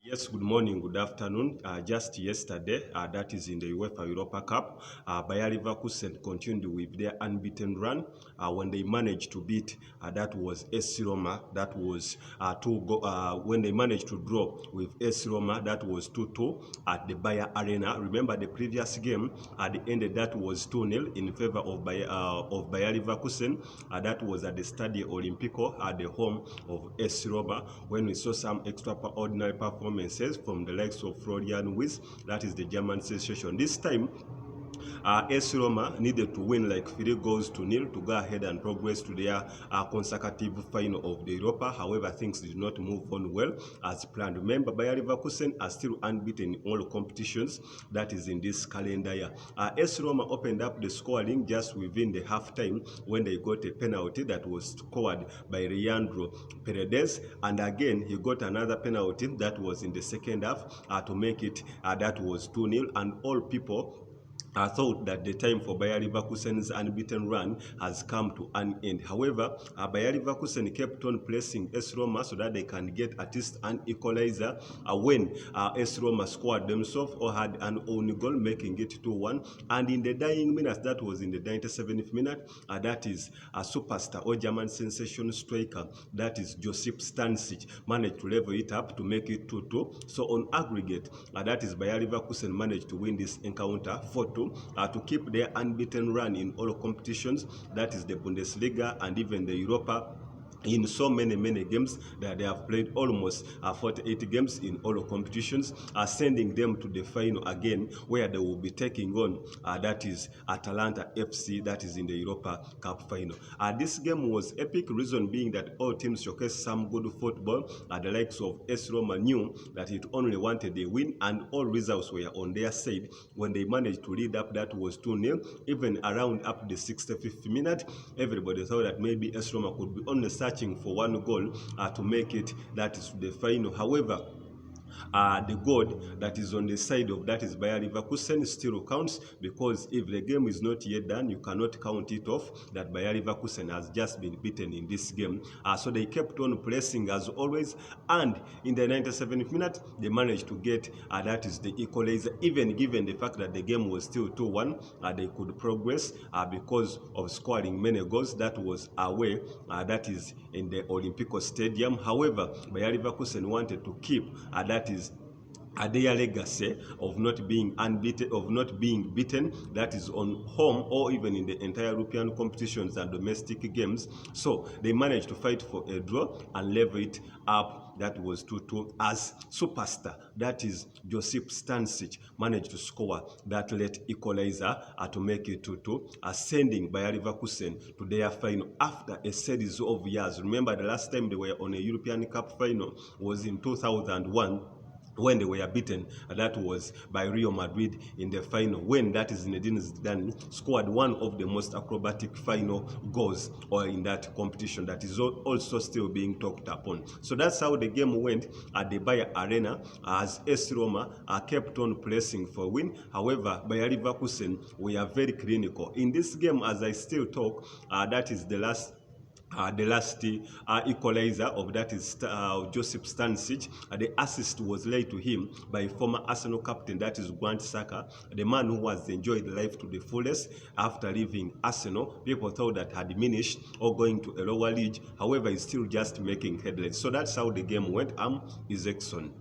Yes, good morning, good afternoon. Just yesterday, that is in the UEFA Europa Cup, Bayer Leverkusen continued with their unbeaten run when they managed to beat, that was AC Roma, that was when they managed to draw with AC Roma, that was 2-2 at the Bayer Arena. Remember the previous game, at the end that was 2-0 in favor of Bayer Leverkusen. That was at the Stadio Olimpico at the home of AC Roma, when we saw some extraordinary performances from the likes of Florian Wirtz, that is the German sensation. This time, AC Roma needed to win like 3-0 to go ahead and progress to their consecutive final of the Europa. However, things did not move on well as planned. Remember, Bayer Leverkusen are still unbeaten in all competitions, that is in this calendar year. AC Roma opened up the scoring just within the halftime when they got a penalty that was scored by Leandro Paredes, and again he got another penalty that was in the second half to make it that was 2-0, and all people thought that the time for Bayer Leverkusen's unbeaten run has come to an end. However, Bayer Leverkusen kept on pressing AS Roma so that they can get at least an equalizer when AS Roma scored themselves or had an own goal, making it 2-1. And in the dying minutes, that was in the 97th minute, that is a superstar or German sensation striker, that is Josip Stansic, managed to level it up to make it 2-2. So on aggregate, that is Bayer Leverkusen managed to win this encounter 4-2. To keep their unbeaten run in all competitions, that is the Bundesliga and even the Europa, in so many games that they have played almost 48 games in all competitions, sending them to the final again, where they will be taking on that is Atalanta FC, that is in the Europa Cup final. This game was epic, reason being that all teams showcased some good football. The likes of AS Roma knew that it only wanted a win, and all results were on their side when they managed to lead up. That was 2-0. Even around up the 65th minute, everybody thought that maybe AS Roma could be only searching for one goal to make it that is the final. However, the goal that is on the side of that is Bayer Leverkusen still counts, because if the game is not yet done, you cannot count it off that Bayer Leverkusen has just been beaten in this game. So they kept on pressing as always, and in the 97th minute, they managed to get that is the equalizer. Even given the fact that the game was still 2-1, they could progress because of scoring many goals. That was away, that is in the Olimpico Stadium. However, Bayer Leverkusen wanted to keep that is their legacy of not being unbeaten, of not being beaten, that is on home or even in the entire European competitions and domestic games. So they managed to fight for a draw and level it up. That was 2-2 as superstar, that is Josip Stansic, managed to score that late equalizer to make it 2-2, sending Bayer Leverkusen to their final after a series of years. Remember, the last time they were on a European Cup final was in 2001, when they were beaten. That was by Real Madrid in the final, when that is Zinedine Zidane scored one of the most acrobatic final goals or in that competition that is also still being talked upon. So that's how the game went at the Bayer Arena, as AS Roma kept on pressing for a win. However, Bayer Leverkusen were very clinical in this game. As I still talk, that is the last equalizer of that is Josip Stansic. The assist was laid to him by former Arsenal captain, that is Grant Saka, the man who has enjoyed life to the fullest after leaving Arsenal. People thought that had diminished or going to a lower league. However, he's still just making headlines. So that's how the game went. Is Exxon.